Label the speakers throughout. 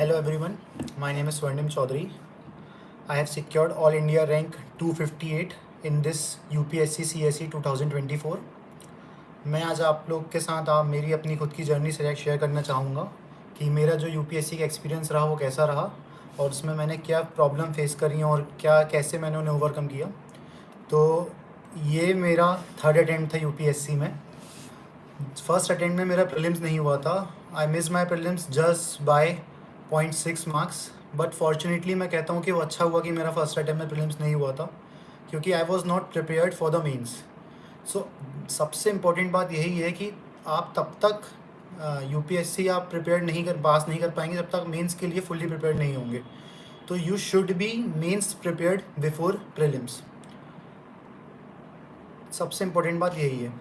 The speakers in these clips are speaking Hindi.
Speaker 1: Hello everyone, my name is Swarnim Chaudhary. I have secured All India rank 258 in this UPSC CSE 2024. मैं आज आप लोग के साथ मेरी अपनी खुद की जर्नी से शेयर करना चाहूँगा कि मेरा जो यूपीएससी का एक्सपीरियंस रहा वो कैसा रहा और उसमें मैंने क्या प्रॉब्लम फेस करी और कैसे मैंने उन्हें ओवरकम किया। तो ये मेरा थर्ड अटेम्प्ट था यूपीएससी में। फर्स्ट अटेम्प्ट में मेरा प्रीलिम्स नहीं हुआ था। I miss my prelims just by 0.6 marks, but fortunately मैं कहता हूँ कि वो अच्छा हुआ कि मेरा फर्स्ट अटेम्प्ट में प्रीलिम्स नहीं हुआ था, क्योंकि I was not prepared for the mains. So सबसे इम्पोर्टेंट बात यही है कि आप तब तक यूपीएससी आप पास नहीं कर पाएंगे जब तक मेंस के लिए फुल्ली प्रिपेयर्ड नहीं होंगे। तो you should be mains prepared before prelims. सबसे इम्पोर्टेंट बात यही है।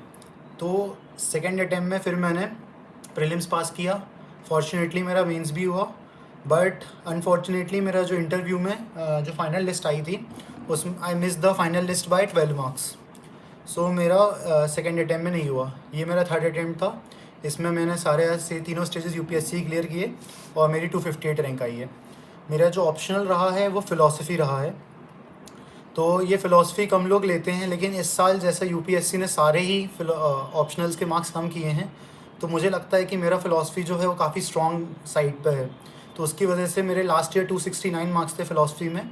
Speaker 1: तो सेकेंड अटेम्प्ट में फिर मैंने प्रीलिम्स पास किया। फॉर्चुनेटली मेरा मेंस भी हुआ, बट अनफॉर्चुनेटली मेरा जो इंटरव्यू में जो फाइनल लिस्ट आई थी उसमें I miss the final list by 12 marks. So मेरा सेकेंड अटैम्प्ट में नहीं हुआ। ये मेरा थर्ड अटैम्प्ट था। इसमें मैंने सारे से तीनों स्टेजेस यूपीएससी क्लियर किए और मेरी 258 रैंक आई है। मेरा जो ऑप्शनल रहा है वो फ़िलासफ़ी रहा है। तो ये फ़िलासफ़ी कम लोग लेते हैं, लेकिन इस साल जैसा यूपीएससी ने सारे ही ऑप्शनल्स के मार्क्स कम किए हैं, तो मुझे लगता है कि मेरा फ़िलासफ़ी जो है वो काफ़ी स्ट्रॉन्ग साइड पे है। तो उसकी वजह से मेरे लास्ट ईयर 269 मार्क्स थे फ़िलासफ़ी में,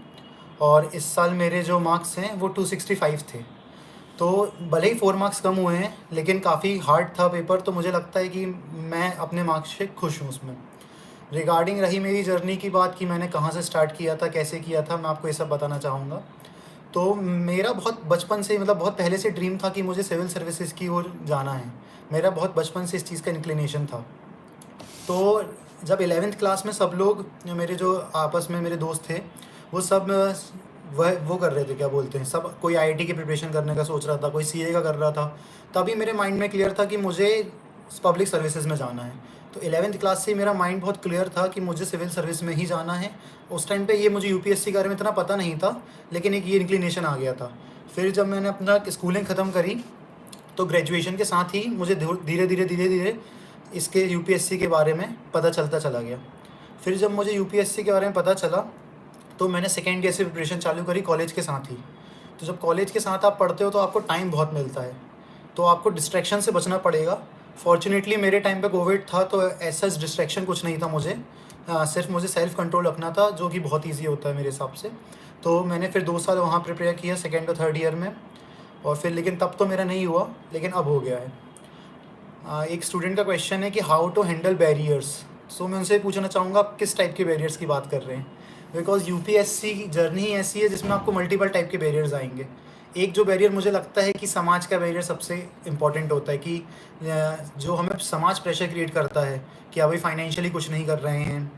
Speaker 1: और इस साल मेरे जो मार्क्स हैं वो 265 थे। तो भले ही 4 मार्क्स कम हुए हैं, लेकिन काफ़ी हार्ड था पेपर। तो मुझे लगता है कि मैं अपने मार्क्स से खुश हूँ उसमें। रिगार्डिंग रही मेरी जर्नी की बात कि मैंने कहाँ से स्टार्ट किया था, कैसे किया था, मैं आपको ये सब बताना चाहूँगा। तो मेरा बहुत बचपन से, मतलब बहुत पहले से ड्रीम था कि मुझे सिविल सर्विसेज की ओर जाना है। मेरा बहुत बचपन से इस चीज़ का इंक्लिनेशन था। तो जब 11th क्लास में सब लोग, मेरे जो आपस में मेरे दोस्त थे, वो सब वो कर रहे थे, क्या बोलते हैं, सब कोई आईआईटी की प्रिपरेशन करने का सोच रहा था, कोई सीए का कर रहा था। तभी मेरे माइंड में क्लियर था कि मुझे पब्लिक सर्विसेज में जाना है। तो 11th क्लास से मेरा माइंड बहुत क्लियर था कि मुझे सिविल सर्विस में ही जाना है। उस टाइम पे ये मुझे यूपीएससी के बारे में इतना पता नहीं था, लेकिन एक ये इंक्लिनेशन आ गया था। फिर जब मैंने अपना स्कूलिंग ख़त्म करी तो ग्रेजुएशन के साथ ही मुझे धीरे धीरे इसके यूपीएससी के बारे में पता चलता चला गया। फिर जब मुझे यूपीएससी के बारे में पता चला तो मैंने सेकेंड ईयर से प्रिपरेशन चालू करी कॉलेज के साथ ही। तो जब कॉलेज के साथ आप पढ़ते हो तो आपको टाइम बहुत मिलता है, तो आपको डिस्ट्रैक्शन से बचना पड़ेगा। फॉर्चुनेटली मेरे टाइम पे कोविड था, तो ऐसा डिस्ट्रैक्शन कुछ नहीं था मुझे। सिर्फ मुझे सेल्फ कंट्रोल रखना था, जो कि बहुत ईजी होता है मेरे हिसाब से। तो मैंने फिर 2 साल वहाँ प्रिपेयर किया, सेकेंड और थर्ड ईयर में। और फिर लेकिन तब तो मेरा नहीं हुआ, लेकिन अब हो गया है। एक स्टूडेंट का क्वेश्चन है कि हाउ टू हैंडल बैरियर्स। सो मैं उनसे पूछना चाहूँगा आप किस टाइप के बैरियर्स की बात कर रहे हैं, बिकॉज यूपीएससी की जर्नी ही ऐसी है जिसमें आपको मल्टीपल टाइप के बैरियर्स आएंगे। एक जो बैरियर मुझे लगता है कि समाज का बैरियर सबसे इम्पॉर्टेंट होता है, कि जो हमें समाज प्रेशर क्रिएट करता है कि अभी फाइनेंशियली कुछ नहीं कर रहे हैं,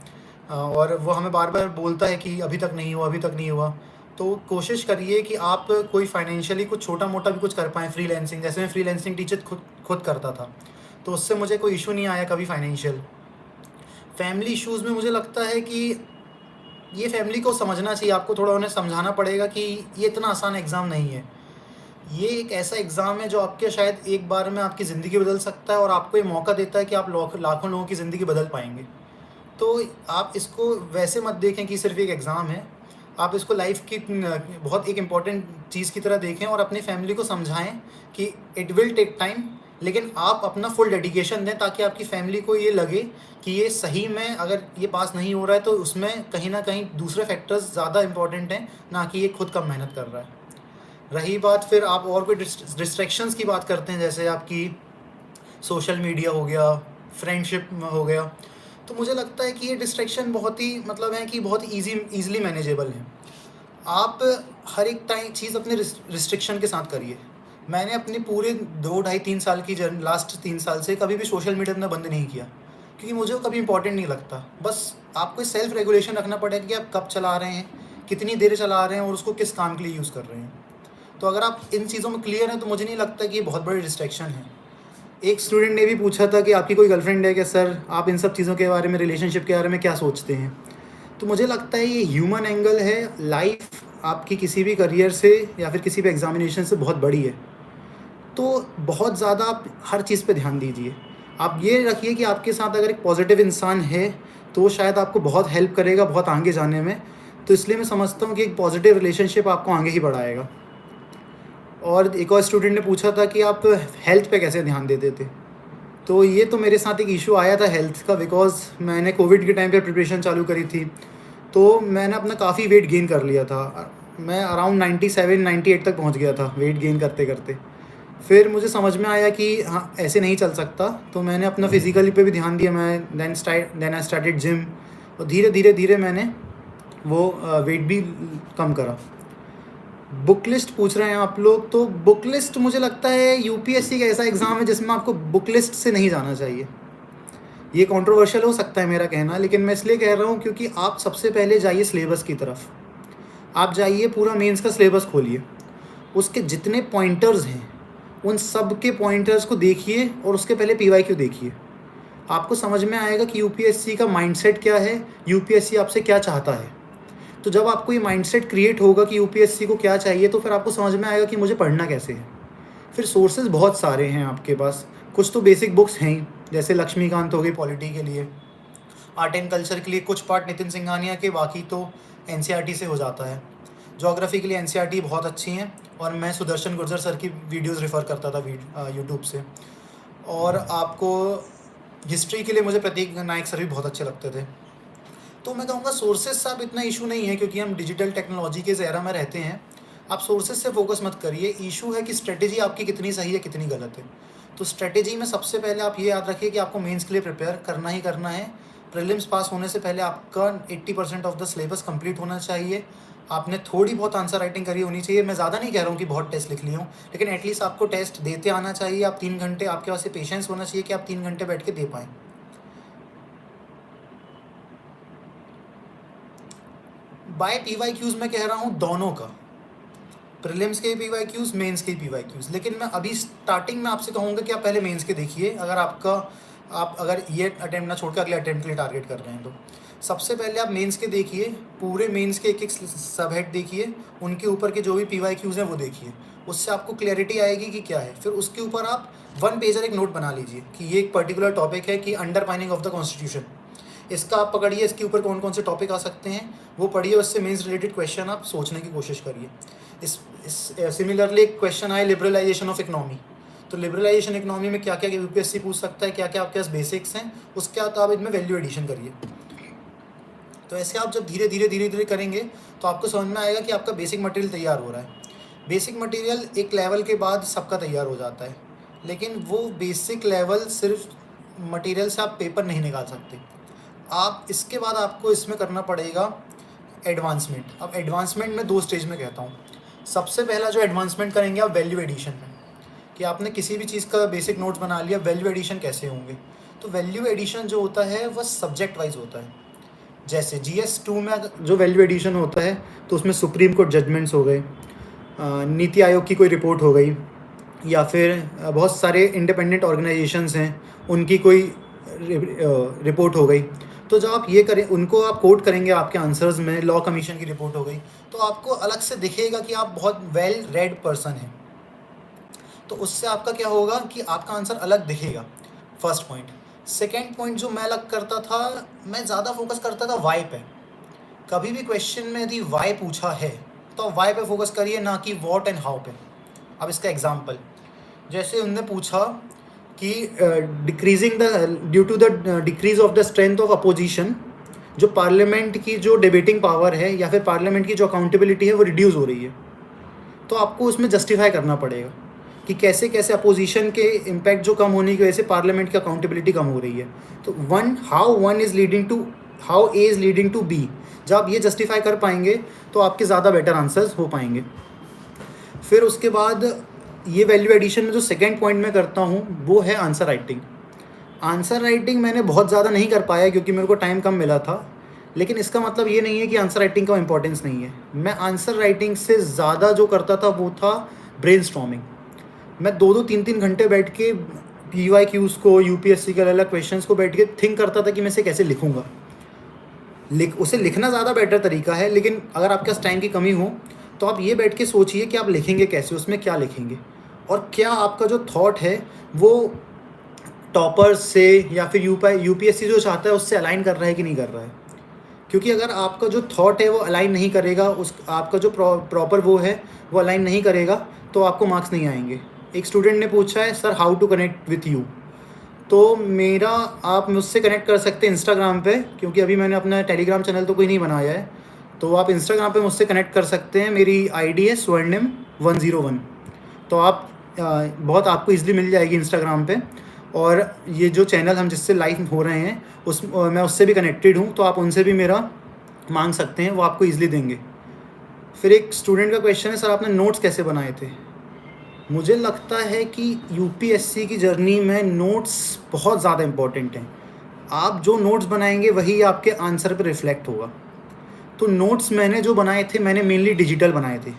Speaker 1: और वो हमें बार बार बोलता है कि अभी तक नहीं हुआ, अभी तक नहीं हुआ। तो कोशिश करिए कि आप कोई फाइनेंशियली कुछ छोटा मोटा भी कुछ कर पाएँ। फ्रीलांसिंग, जैसे मैं फ्रीलांसिंग टीचर खुद करता था, तो उससे मुझे कोई इशू नहीं आया कभी फाइनेंशियल। फैमिली इश्यूज़ में मुझे लगता है कि ये फैमिली को समझना चाहिए, आपको थोड़ा उन्हें समझाना पड़ेगा कि ये इतना आसान एग्ज़ाम नहीं है। ये एक ऐसा एग्ज़ाम है जो आपके शायद एक बार में आपकी ज़िंदगी बदल सकता है, और आपको ये मौका देता है कि आप लाखों लोगों की ज़िंदगी बदल पाएंगे। तो आप इसको वैसे मत देखें कि सिर्फ एक एग्ज़ाम है। आप इसको लाइफ की बहुत एक इम्पॉर्टेंट चीज़ की तरह देखें, और अपनी फैमिली को समझाएं कि इट विल टेक टाइम, लेकिन आप अपना फुल डेडिकेशन दें, ताकि आपकी फैमिली को ये लगे कि ये सही में, अगर ये पास नहीं हो रहा है तो उसमें कहीं ना कहीं दूसरे फैक्टर्स ज़्यादा इंपॉर्टेंट हैं, ना कि ये खुद कम मेहनत कर रहा है। रही बात फिर आप और कोई डिस्ट्रैक्शंस की बात करते हैं, जैसे आपकी सोशल मीडिया हो गया, फ्रेंडशिप हो गया, तो मुझे लगता है कि ये डिस्ट्रैक्शन बहुत ही, मतलब है कि बहुत ईज़िली मैनेजेबल है। आप हर एक टाइम चीज़ अपने रिस्ट्रिक्शन के साथ करिए। मैंने अपने पूरे 2 ढाई 3 साल की लास्ट 3 साल से कभी भी सोशल मीडिया अपना बंद नहीं किया, क्योंकि मुझे वो कभी इंपॉर्टेंट नहीं लगता। बस आपको सेल्फ रेगुलेशन रखना पड़ेगा कि आप कब चला रहे हैं, कितनी देर चला रहे हैं, और उसको किस काम के लिए यूज़ कर रहे हैं। तो अगर आप इन चीज़ों में क्लियर हैं तो मुझे नहीं लगता कि ये बहुत बड़ी डिस्ट्रैक्शन है। एक स्टूडेंट ने भी पूछा था कि आपकी कोई गर्लफ्रेंड है क्या सर, आप इन सब चीज़ों के बारे में, रिलेशनशिप के बारे में क्या सोचते हैं। तो मुझे लगता है ये ह्यूमन एंगल है। लाइफ आपकी किसी भी करियर से या फिर किसी भी एग्जामिनेशन से बहुत बड़ी है, तो बहुत ज़्यादा आप हर चीज़ पे ध्यान दीजिए। आप ये रखिए कि आपके साथ अगर एक पॉजिटिव इंसान है तो वो शायद आपको बहुत हेल्प करेगा बहुत आगे जाने में। तो इसलिए मैं समझता हूँ कि एक पॉजिटिव रिलेशनशिप आपको आगे ही बढ़ाएगा। और एक और स्टूडेंट ने पूछा था कि आप हेल्थ पे कैसे ध्यान देते थे। तो ये तो मेरे साथ एक इशू आया था हेल्थ का, बिकॉज़ मैंने कोविड के टाइम पे प्रिपरेशन चालू करी थी। तो मैंने अपना काफ़ी वेट गेन कर लिया था। मैं अराउंड 97-98 तक पहुंच गया था वेट गेन करते करते। फिर मुझे समझ में आया कि हाँ, ऐसे नहीं चल सकता। तो मैंने अपना फिज़िकली पे भी ध्यान दिया। मैं देन आई स्टार्टेड जिम, और धीरे धीरे धीरे मैंने वो वेट भी कम करा। बुक लिस्ट पूछ रहे हैं आप लोग, तो बुक लिस्ट मुझे लगता है यूपीएससी का ऐसा एग्ज़ाम है जिसमें आपको बुक लिस्ट से नहीं जाना चाहिए। ये कंट्रोवर्शियल हो सकता है मेरा कहना, लेकिन मैं इसलिए कह रहा हूँ क्योंकि आप सबसे पहले जाइए सिलेबस की तरफ। आप जाइए पूरा मेंस का सिलेबस खोलिए, उसके जितने पॉइंटर्स हैं उन सब के पॉइंटर्स को देखिए और उसके पहले पीवाईक्यू देखिए। आपको समझ में आएगा कि यूपीएससी का माइंडसेट क्या है, यूपीएससी आपसे क्या चाहता है। तो जब आपको ये माइंडसेट क्रिएट होगा कि यूपीएससी को क्या चाहिए, तो फिर आपको समझ में आएगा कि मुझे पढ़ना कैसे है। फिर सोर्सेज बहुत सारे हैं आपके पास। कुछ तो बेसिक बुक्स हैं ही, जैसे लक्ष्मीकांत हो गई पॉलिटी के लिए, आर्ट एंड कल्चर के लिए कुछ पार्ट नितिन सिंघानिया के, बाकी तो एनसीईआरटी से हो जाता है। ज्योग्राफी के लिए एनसीईआरटी बहुत अच्छी हैं, और मैं सुदर्शन गुर्जर सर की वीडियोस रेफ़र करता था यूट्यूब से। और आपको हिस्ट्री के लिए मुझे प्रतीक नायक सर भी बहुत अच्छे लगते थे। तो मैं कहूँगा सोर्सेज से आप इतना इशू नहीं है, क्योंकि हम डिजिटल टेक्नोलॉजी के ज़ेरा में रहते हैं। आप सोर्सेज से फोकस मत करिए, इशू है कि स्ट्रेटेजी आपकी कितनी सही है कितनी गलत है। तो स्ट्रेटेजी में सबसे पहले आप ये याद रखिए कि आपको मेंस के लिए प्रिपेयर करना ही करना है। प्रीलिम्स पास होने से पहले आपका 80% ऑफ द सिलेबस कंप्लीट होना चाहिए। आपने थोड़ी बहुत आंसर राइटिंग करी होनी चाहिए। मैं ज़्यादा नहीं कह रहा हूँ कि बहुत टेस्ट लिख लिए हूँ, लेकिन एटलीस्ट आपको टेस्ट देते आना चाहिए। आप 3 घंटे, आपके पास पेशेंस होना चाहिए कि आप 3 घंटे बैठ के दे पाएँ। बाय पीवाईक्यूज़ मैं कह रहा हूँ दोनों का, प्रीलिम्स के पीवाईक्यूज़, मेंस के पीवाईक्यूज़। लेकिन मैं अभी स्टार्टिंग में आपसे कहूँगा कि आप पहले मेंस के देखिए। आप अगर ये अटेम्प्ट ना छोड़ के अगले अटेम्प्ट के लिए टारगेट कर रहे हैं, तो सबसे पहले आप मेंस के देखिए। पूरे मेंस के एक एक सब हेड देखिए, उनके ऊपर के जो भी पीवाईक्यूज़ हैं वो देखिए। उससे आपको क्लैरिटी आएगी कि क्या है। फिर उसके ऊपर आप 1 पेजर एक नोट बना लीजिए कि ये एक पर्टिकुलर टॉपिक है कि अंडरमाइनिंग ऑफ द कॉन्स्टिट्यूशन। इसका आप पकड़िए, इसके ऊपर कौन कौन से टॉपिक आ सकते हैं वो पढ़िए, उससे मेंस रिलेटेड क्वेश्चन आप सोचने की कोशिश करिए। सिमिलरली एक क्वेश्चन आए लिबरलाइजेशन ऑफ इकनॉमी, तो लिबरलाइजेशन इकनॉमी में क्या क्या यूपीएससी पूछ सकता है, क्या क्या आपके पास बेसिक्स हैं, उसके बाद आप इनमें वैल्यू एडिशन करिए। तो ऐसे आप जब धीरे धीरे करेंगे तो आपको समझ में आएगा कि आपका बेसिक मटेरियल तैयार हो रहा है। बेसिक मटेरियल एक लेवल के बाद सबका तैयार हो जाता है, लेकिन वो बेसिक लेवल सिर्फ मटेरियल से आप पेपर नहीं निकाल सकते। आप इसके बाद आपको इसमें करना पड़ेगा एडवांसमेंट। अब एडवांसमेंट में 2 स्टेज में कहता हूँ। सबसे पहला जो एडवांसमेंट करेंगे आप वैल्यू एडिशन में, कि आपने किसी भी चीज़ का बेसिक नोट्स बना लिया, वैल्यू एडिशन कैसे होंगे। तो वैल्यू एडिशन जो होता है वह सब्जेक्ट वाइज होता है। जैसे GS2 में जो वैल्यू एडिशन होता है तो उसमें सुप्रीम कोर्ट जजमेंट्स हो गए, नीति आयोग की कोई रिपोर्ट हो गई, या फिर बहुत सारे इंडिपेंडेंट ऑर्गेनाइजेशंस हैं उनकी कोई रिपोर्ट हो गई। तो जब आप ये करें, उनको आप कोट करेंगे आपके आंसर्स में, लॉ कमीशन की रिपोर्ट हो गई, तो आपको अलग से दिखेगा कि आप बहुत वेल रेड पर्सन हैं। तो उससे आपका क्या होगा कि आपका आंसर अलग दिखेगा। First point. सेकेंड पॉइंट जो मैं अलग करता था, मैं ज़्यादा फोकस करता था वाई पे। कभी भी क्वेश्चन में यदि वाई पूछा है तो वाई पे फोकस करिए, ना कि वॉट एंड हाउ पे। अब इसका एग्जाम्पल, जैसे उनने पूछा कि decreasing the due to the decrease of the strength of opposition, जो पार्लियामेंट की जो डिबेटिंग पावर है या फिर पार्लियामेंट की जो अकाउंटेबिलिटी है वो रिड्यूस हो रही है। तो आपको उसमें जस्टिफाई करना पड़ेगा कि कैसे कैसे अपोजिशन के इम्पैक्ट जो कम होने की वजह से पार्लियामेंट की अकाउंटेबिलिटी कम हो रही है। तो how one is leading to, how A is leading to B. जब आप ये जस्टिफाई कर पाएंगे तो आपके ज़्यादा बेटर आंसर्स हो पाएंगे। फिर उसके बाद ये वैल्यू एडिशन में जो सेकंड पॉइंट मैं करता हूँ वो है आंसर राइटिंग। आंसर राइटिंग मैंने बहुत ज़्यादा नहीं कर पाया क्योंकि मेरे को टाइम कम मिला था, लेकिन इसका मतलब ये नहीं है कि आंसर राइटिंग का इंपॉर्टेंस नहीं है। मैं आंसर राइटिंग से ज़्यादा जो करता था वो था ब्रेनस्टॉर्मिंग। मैं 2-2 3-3 घंटे बैठ के PYQs को, यूपीएससी के अलग अलग क्वेश्चंस को बैठ के थिंक करता था कि मैं इसे कैसे लिखूँगा। उसे लिखना ज़्यादा बेटर तरीका है, लेकिन अगर आपके पास टाइम की कमी हो तो आप ये बैठ के सोचिए कि आप लिखेंगे कैसे, उसमें क्या लिखेंगे, और क्या आपका जो थॉट है वो टॉपर्स से या फिर यूपीएससी जो चाहता है उससे अलाइन कर रहा है कि नहीं कर रहा है। क्योंकि अगर आपका जो थॉट है वो अलाइन नहीं करेगा, उस आपका जो प्रॉपर वो है वो अलाइन नहीं करेगा, तो आपको मार्क्स नहीं आएंगे। एक स्टूडेंट ने पूछा है sir how to connect with you, तो मेरा आप मुझसे कनेक्ट कर सकते हैं इंस्टाग्राम पे, क्योंकि अभी मैंने अपना टेलीग्राम चैनल तो कोई नहीं बनाया है, तो आप इंस्टाग्राम पे मुझसे कनेक्ट कर सकते हैं। मेरी आईडी है स्वर्णिम101, तो आप बहुत आपको ईज़िली मिल जाएगी इंस्टाग्राम पे। और ये जो चैनल हम जिससे लाइव हो रहे हैं मैं उससे भी कनेक्टेड हूँ, तो आप उनसे भी मेरा मांग सकते हैं, वो आपको ईज़िली देंगे। फिर एक स्टूडेंट का क्वेश्चन है सर आपने नोट्स कैसे बनाए थे। मुझे लगता है कि यूपीएससी की जर्नी में नोट्स बहुत ज़्यादा इम्पॉर्टेंट हैं। आप जो नोट्स बनाएंगे वही आपके आंसर पर रिफ्लेक्ट होगा। तो नोट्स मैंने जो बनाए थे मैंने मेनली डिजिटल बनाए थे,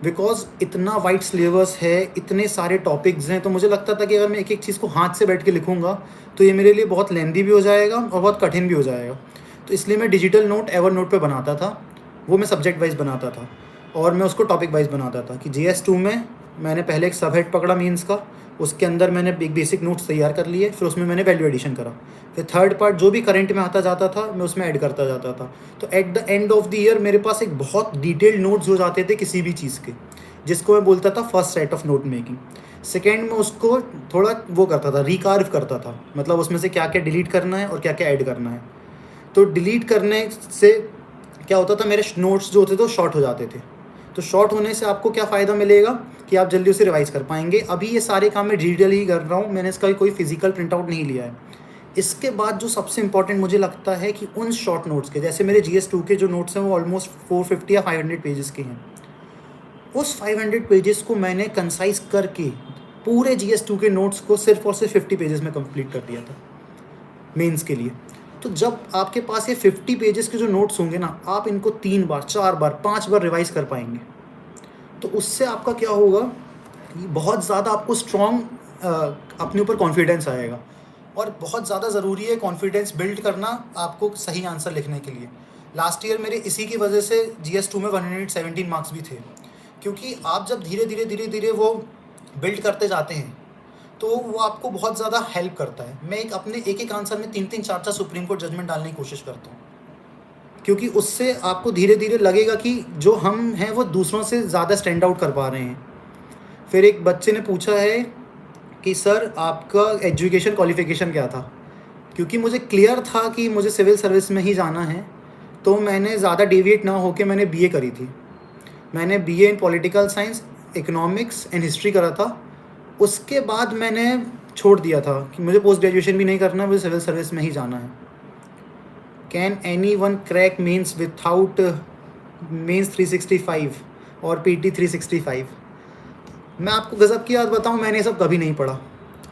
Speaker 1: बिकॉज इतना वाइड सिलेबस है, इतने सारे टॉपिक्स हैं, तो मुझे लगता था कि अगर मैं एक एक चीज़ को हाथ से बैठ के लिखूँगा तो ये मेरे लिए बहुत लेंदी भी हो जाएगा और बहुत कठिन भी हो जाएगा। तो इसलिए मैं डिजिटल नोट एवर नोट पर बनाता था, वो मैं सब्जेक्ट वाइज बनाता था और मैं उसको टॉपिक वाइज बनाता था। कि GS2 में मैंने पहले एक सब हेड पकड़ा मीन्स का, उसके अंदर मैंने एक बेसिक नोट्स तैयार कर लिए, फिर उसमें मैंने वैल्यू एडिशन करा, फिर थर्ड पार्ट जो भी करंट में आता जाता था मैं उसमें ऐड करता जाता था। तो at the end of the year मेरे पास एक बहुत डिटेल्ड नोट्स हो जाते थे किसी भी चीज़ के, जिसको मैं बोलता था first set of note making. Second में उसको थोड़ा वो करता था, रिकार्व करता था, मतलब उसमें से क्या क्या डिलीट करना है और क्या क्या ऐड करना है। तो डिलीट करने से क्या होता था, मेरे नोट्स जो होते थे वो शॉर्ट हो जाते थे। तो शॉर्ट होने से आपको क्या फ़ायदा मिलेगा कि आप जल्दी उसे रिवाइज़ कर पाएंगे। अभी ये सारे काम मैं डिजिटल ही कर रहा हूँ, मैंने इसका कोई फिजिकल प्रिंट आउट नहीं लिया है। इसके बाद जो सबसे इंपॉर्टेंट मुझे लगता है कि उन शॉर्ट नोट्स के, जैसे मेरे GS2 के जो नोट्स हैं वो ऑलमोस्ट 450 या 500 पेजेस के हैं, उस 500 पेजेस को मैंने कंसाइज करके पूरे GS2 के नोट्स को सिर्फ और सिर्फ 50 पेजेस में कंप्लीट कर दिया था मेंस के लिए। तो जब आपके पास ये 50 पेजेस के जो नोट्स होंगे ना, आप इनको 3 बार 4 बार 5 बार रिवाइज कर पाएंगे। तो उससे आपका क्या होगा कि बहुत ज़्यादा आपको स्ट्रॉन्ग अपने ऊपर कॉन्फिडेंस आएगा। और बहुत ज़्यादा ज़रूरी है कॉन्फिडेंस बिल्ड करना आपको सही आंसर लिखने के लिए। लास्ट ईयर मेरे इसी की वजह से GS2 में 117 मार्क्स भी थे, क्योंकि आप जब धीरे धीरे वो बिल्ड करते जाते हैं तो वो आपको बहुत ज़्यादा हेल्प करता है। मैं अपने एक आंसर में 3-3 4-4 सुप्रीम कोर्ट जजमेंट डालने की कोशिश करता हूँ, क्योंकि उससे आपको धीरे धीरे लगेगा कि जो हम हैं वो दूसरों से ज़्यादा स्टैंड आउट कर पा रहे हैं। फिर एक बच्चे ने पूछा है कि सर आपका एजुकेशन क्वालिफ़िकेशन क्या था। क्योंकि मुझे क्लियर था कि मुझे सिविल सर्विस में ही जाना है, तो मैंने ज़्यादा डेविएट ना होकर मैंने BA करी थी। मैंने BA in political science, economics and history करा था। उसके बाद मैंने छोड़ दिया था कि मुझे पोस्ट ग्रेजुएशन भी नहीं करना, मुझे सिविल सर्विस में ही जाना है। Can anyone crack mains without mains 365 और PT 365? मैं आपको गज़ब की बात बताऊं, मैंने ये सब कभी नहीं पढ़ा।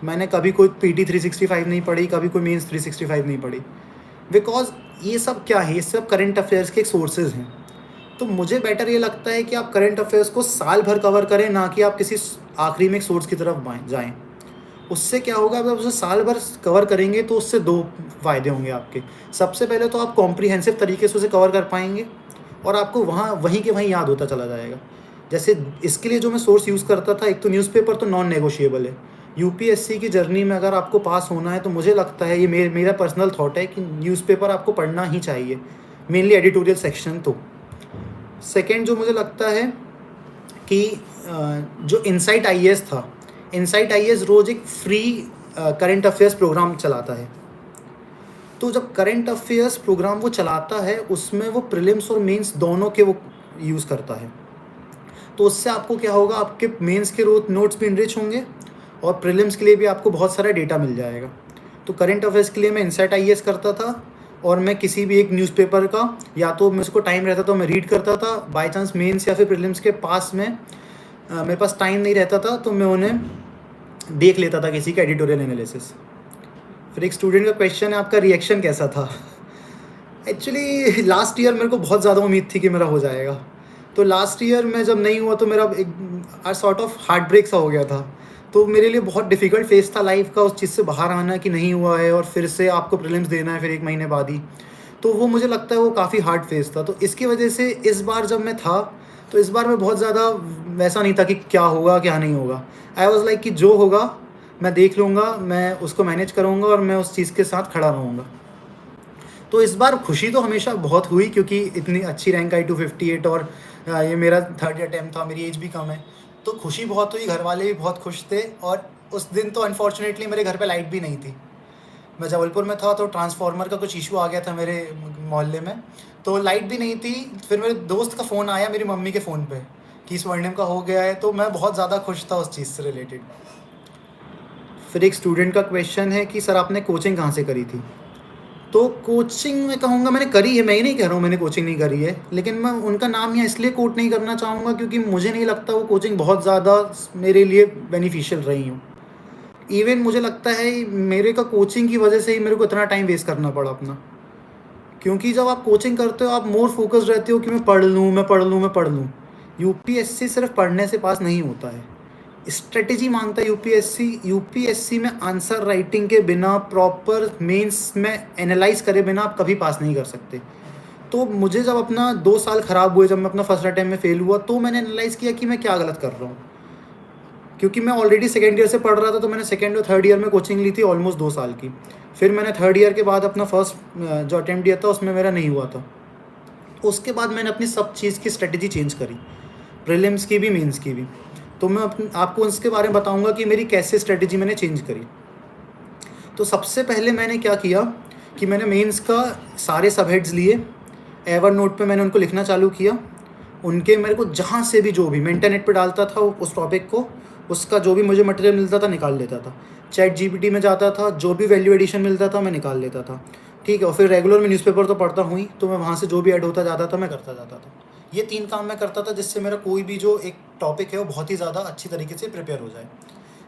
Speaker 1: मैंने कभी कोई PT 365 नहीं पढ़ी, कभी कोई मेंस 365 नहीं पढ़ी, बिकॉज ये सब क्या है, ये सब करंट अफेयर्स के एक सोर्सेज हैं। तो मुझे बेटर ये लगता है कि आप करंट अफेयर्स को साल भर कवर करें, ना कि आप किसी आखिरी में एक सोर्स की तरफ जाएं। उससे क्या होगा, अगर आप उसे साल भर कवर करेंगे तो उससे 2 फ़ायदे होंगे आपके। सबसे पहले तो आप कॉम्प्रिहेंसिव तरीके से उसे कवर कर पाएंगे और आपको वहीं के वहीं याद होता चला जाएगा। जैसे इसके लिए जो मैं सोर्स यूज़ करता था, एक तो न्यूज़पेपर तो नॉन नेगोशिएबल है। यूपीएससी की जर्नी में अगर आपको पास होना है तो मुझे लगता है, ये मेरा पर्सनल थॉट है कि न्यूज़पेपर आपको पढ़ना ही चाहिए, मेनली एडिटोरियल सेक्शन। तो सेकेंड जो मुझे लगता है कि जो इनसाइट IAS था, इनसाइट IAS रोज़ एक फ्री करंट अफेयर्स प्रोग्राम चलाता है। तो जब करंट अफेयर्स प्रोग्राम वो चलाता है, उसमें वो प्रीलिम्स और मेंस दोनों के वो यूज़ करता है। तो उससे आपको क्या होगा, आपके मेंस के नोट्स भी इनरिच होंगे और प्रीलिम्स के लिए भी आपको बहुत सारा डेटा मिल जाएगा। तो करंट अफेयर्स के लिए मैं इनसाइट IAS करता था, और मैं किसी भी एक न्यूज़पेपर का, या तो मेरे को टाइम रहता तो मैं रीड करता था, बाय चांस मेंस या फिर प्रीलिम्स के पास में मेरे पास टाइम नहीं रहता था तो मैं उन्हें देख लेता था, किसी का एडिटोरियल एनालिसिस। फिर एक स्टूडेंट का क्वेश्चन है, आपका रिएक्शन कैसा था। एक्चुअली लास्ट ईयर मेरे को बहुत ज़्यादा उम्मीद थी कि मेरा हो जाएगा, तो लास्ट ईयर में जब नहीं हुआ तो मेरा एक सॉर्ट ऑफ हार्ट ब्रेक सा हो गया था। तो मेरे लिए बहुत डिफ़िकल्ट फेज़ था लाइफ का, उस चीज़ से बाहर आना कि नहीं हुआ है और फिर से आपको प्रीलिम्स देना है फिर 1 महीने बाद ही। तो वो मुझे लगता है वो काफ़ी हार्ड फेज़ था। तो इसकी वजह से इस बार जब मैं था, तो इस बार मैं बहुत ज़्यादा वैसा नहीं था कि क्या होगा क्या नहीं होगा। आई वॉज़ लाइक कि जो होगा मैं देख लूँगा, मैं उसको मैनेज करूँगा और मैं उस चीज़ के साथ खड़ा रहूँगा। तो इस बार खुशी तो हमेशा बहुत हुई क्योंकि इतनी अच्छी रैंक आई 258 और ये मेरा थर्ड अटेम्प्ट था, मेरी एज भी कम है। तो खुशी बहुत हुई, घरवाले भी बहुत खुश थे और उस दिन तो अनफॉर्चुनेटली मेरे घर पे लाइट भी नहीं थी। मैं जबलपुर में था तो ट्रांसफार्मर का कुछ इशू आ गया था मेरे मोहल्ले में, तो लाइट भी नहीं थी। फिर मेरे दोस्त का फ़ोन आया मेरी मम्मी के फ़ोन पे कि स्वर्णिम का हो गया है, तो मैं बहुत ज़्यादा खुश था उस चीज़ से रिलेटेड। फिर एक स्टूडेंट का क्वेश्चन है कि सर आपने कोचिंग कहाँ से करी थी? तो कोचिंग मैं कहूँगा मैंने करी है, मैं ये नहीं कह रहा हूँ मैंने कोचिंग नहीं करी है, लेकिन मैं उनका नाम यहाँ इसलिए कोट नहीं करना चाहूँगा क्योंकि मुझे नहीं लगता वो कोचिंग बहुत ज़्यादा मेरे लिए बेनिफिशियल रही हूँ। इवन मुझे लगता है मेरे का कोचिंग की वजह से ही मेरे को इतना टाइम वेस्ट करना पड़ा अपना, क्योंकि जब आप कोचिंग करते हो आप मोर फोकस्ड रहते हो कि मैं पढ़ लूँ, मैं पढ़ लूँ, मैं पढ़ लूँ। यूपीएससी सिर्फ पढ़ने से पास नहीं होता है, स्ट्रेटेजी मांगता है यूपीएससी। यूपीएससी में आंसर राइटिंग के बिना, प्रॉपर मेंस में एनालाइज करे बिना आप कभी पास नहीं कर सकते। तो मुझे जब अपना 2 साल ख़राब हुए, जब मैं अपना फर्स्ट अटेम्प्ट में फ़ेल हुआ, तो मैंने एनालाइज़ किया कि मैं क्या गलत कर रहा हूँ। क्योंकि मैं ऑलरेडी सेकेंड ईयर से पढ़ रहा था, तो मैंने सेकेंड और थर्ड ईयर में कोचिंग ली थी ऑलमोस्ट 2 साल की। फिर मैंने थर्ड ईयर के बाद अपना फर्स्ट जो अटेम्प्ट दिया था उसमें मेरा नहीं हुआ था। तो उसके बाद मैंने अपनी सब चीज़ की स्ट्रेटेजी चेंज करी, प्रीलिम्स की भी, मेंस की भी। तो मैं आपको उसके बारे में बताऊंगा कि मेरी कैसे स्ट्रेटेजी मैंने चेंज करी। तो सबसे पहले मैंने क्या किया कि मैंने मेंस का सारे सब हेड्स लिए, एवर नोट पे मैंने उनको लिखना चालू किया। उनके मेरे को जहाँ से भी जो भी मैं इंटरनेट पे डालता था उस टॉपिक को, उसका जो भी मुझे मटेरियल मिलता था निकाल लेता था। चैट जीपीटी में जाता था, जो भी वैल्यू एडिशन मिलता था मैं निकाल लेता था। ठीक है, और फिर रेगुलर में न्यूज़पेपर तो पढ़ता हुई, तो मैं वहाँ से जो भी ऐड होता जाता था मैं करता जाता था। ये 3 काम मैं करता था जिससे मेरा कोई भी जो एक टॉपिक है वो बहुत ही ज़्यादा अच्छी तरीके से प्रिपेयर हो जाए।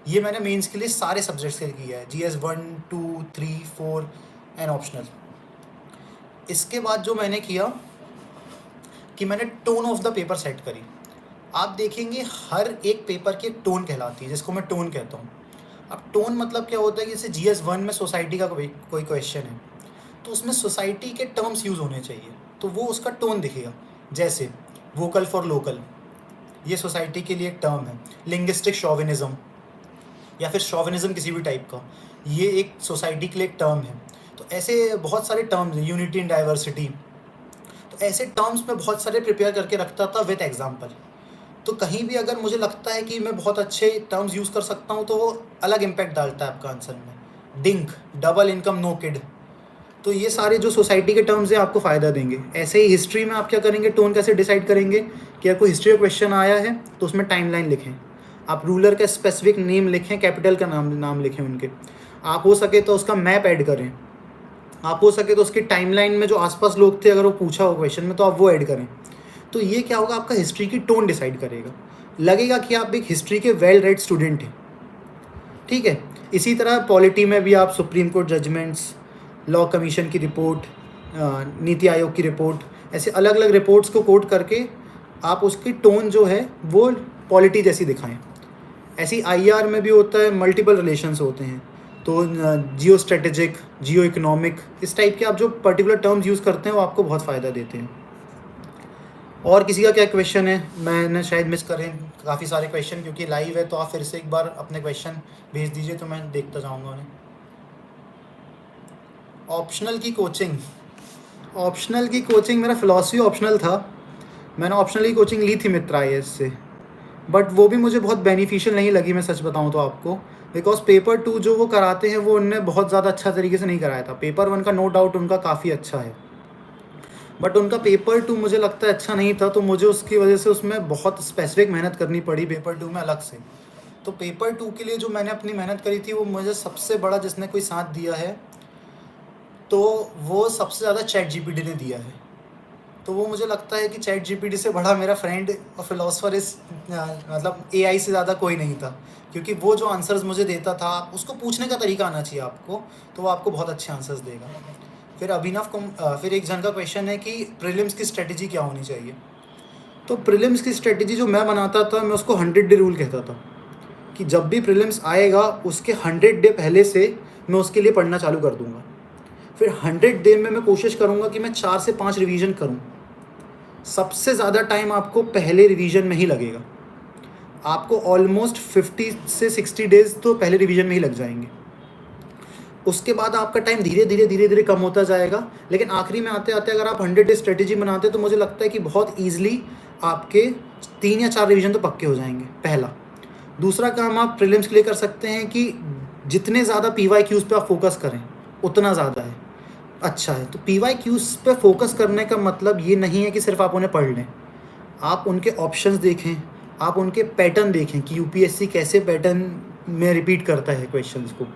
Speaker 1: ये मैंने मेंस के लिए सारे सब्जेक्ट्स के लिए किया है, जीएस 1, 2, 3, 4 एंड ऑप्शनल। इसके बाद जो मैंने किया कि मैंने tone of the paper set करी। आप देखेंगे हर एक पेपर की एक टोन कहलाती है, जिसको मैं टोन कहता हूँ। अब टोन मतलब क्या होता है कि जैसे जीएस 1 में सोसाइटी का कोई क्वेश्चन है, तो उसमें सोसाइटी के टर्म्स यूज़ होने चाहिए, तो वो उसका टोन दिखेगा। जैसे वोकल फॉर लोकल, ये सोसाइटी के लिए एक टर्म है। लिंग्विस्टिक शॉविनिज्म या फिर शॉविनिज्म किसी भी टाइप का, ये एक सोसाइटी के लिए एक टर्म है। तो ऐसे बहुत सारे टर्म्स हैं, यूनिटी इन डाइवर्सिटी। तो ऐसे टर्म्स में बहुत सारे प्रिपेयर करके रखता था विद एग्जाम्पल। तो कहीं भी अगर मुझे लगता है कि मैं बहुत अच्छे टर्म्स यूज़ कर सकता हूँ, तो वो अलग इम्पैक्ट डालता है आपका आंसर में। DINK, double income, no kid, तो ये सारे जो सोसाइटी के टर्म्स हैं आपको फ़ायदा देंगे। ऐसे ही हिस्ट्री में आप क्या करेंगे, टोन कैसे डिसाइड करेंगे कि अगर कोई हिस्ट्री का क्वेश्चन आया है तो उसमें टाइमलाइन लिखें, आप रूलर का स्पेसिफिक नेम लिखें, कैपिटल का नाम लिखें उनके। आप हो सके तो उसका मैप ऐड करें, आप हो सके तो उसकी टाइमलाइन में जो आसपास लोग थे अगर वो पूछा हो क्वेश्चन में तो आप वो ऐड करें। तो ये क्या होगा, आपका हिस्ट्री की टोन डिसाइड करेगा, लगेगा कि आप एक हिस्ट्री के वेल रेड स्टूडेंट हैं। ठीक है, इसी तरह पॉलिटी में भी आप Supreme Court judgments, law commission की रिपोर्ट, नीति आयोग की रिपोर्ट, ऐसे अलग अलग रिपोर्ट्स को कोट करके आप उसकी टोन जो है वो पॉलिटी जैसी दिखाएं। ऐसी आईआर में भी होता है, मल्टीपल रिलेशंस होते हैं, तो जियो स्ट्रेटेजिक, जियो इकोनॉमिक, इस टाइप के आप जो पर्टिकुलर टर्म्स यूज़ करते हैं वो आपको बहुत फ़ायदा देते हैं। और किसी का क्या क्वेश्चन है, मैंने शायद मिस करें काफ़ी सारे क्वेश्चन, क्योंकि लाइव है तो आप फिर से एक बार अपने क्वेश्चन भेज दीजिए तो मैं देखता जाऊँगा उन्हें। ऑप्शनल की कोचिंग, ऑप्शनल की कोचिंग मेरा फ़िलॉसफी ऑप्शनल था, मैंने ऑप्शनल की कोचिंग ली थी मित्रा आईएएस से, बट वो भी मुझे बहुत बेनिफिशियल नहीं लगी, मैं सच बताऊँ तो आपको। बिकॉज पेपर 2 जो वो कराते हैं वो उनने बहुत ज़्यादा अच्छा तरीके से नहीं कराया था। पेपर 1 का नो डाउट उनका काफ़ी अच्छा है, बट उनका पेपर 2 मुझे लगता है अच्छा नहीं था, तो मुझे उसकी वजह से उसमें बहुत स्पेसिफिक मेहनत करनी पड़ी पेपर 2 में अलग से। तो पेपर 2 के लिए जो मैंने अपनी मेहनत करी थी वो मुझे सबसे बड़ा जिसने कोई साथ दिया है तो वो सबसे ज़्यादा चैट जीपीटी ने दिया है। तो वो मुझे लगता है कि चैट जीपीटी से बड़ा मेरा फ्रेंड और फिलोसफर इस मतलब एआई से ज़्यादा कोई नहीं था, क्योंकि वो जो आंसर्स मुझे देता था, उसको पूछने का तरीका आना चाहिए आपको, तो वो आपको बहुत अच्छे आंसर्स देगा। फिर अभिनव को फिर एक जन का क्वेश्चन है कि प्रीलिम्स की स्ट्रेटजी क्या होनी चाहिए। तो प्रीलिम्स की स्ट्रेटजी जो मैं बनाता था, मैं उसको 100 डे रूल कहता था, कि जब भी प्रीलिम्स आएगा उसके 100 डे पहले से मैं उसके लिए पढ़ना चालू कर दूंगा। फिर 100 डे में मैं कोशिश करूंगा कि मैं 4 से 5 रिवीजन करूं। सबसे ज़्यादा टाइम आपको पहले रिवीजन में ही लगेगा। आपको ऑलमोस्ट 50 से 60 डेज़ तो पहले रिवीजन में ही लग जाएंगे। उसके बाद आपका टाइम धीरे धीरे कम होता जाएगा, लेकिन आखिरी में आते आते अगर आप 100 डे स्ट्रेटेजी बनाते हैं तो मुझे लगता है कि बहुत ईजिली आपके 3 या 4 रिवीजन तो पक्के हो जाएंगे। पहला। दूसरा काम आप प्रीलिम्स के लिए कर सकते हैं कि जितने ज़्यादा PYQs पे आप फोकस करें उतना ज़्यादा है अच्छा है। तो PYQs पे फोकस करने का मतलब ये नहीं है कि सिर्फ आप उन्हें पढ़ लें, आप उनके ऑप्शंस देखें, आप उनके पैटर्न देखें कि यूपीएससी कैसे पैटर्न में रिपीट करता है क्वेश्चंस को।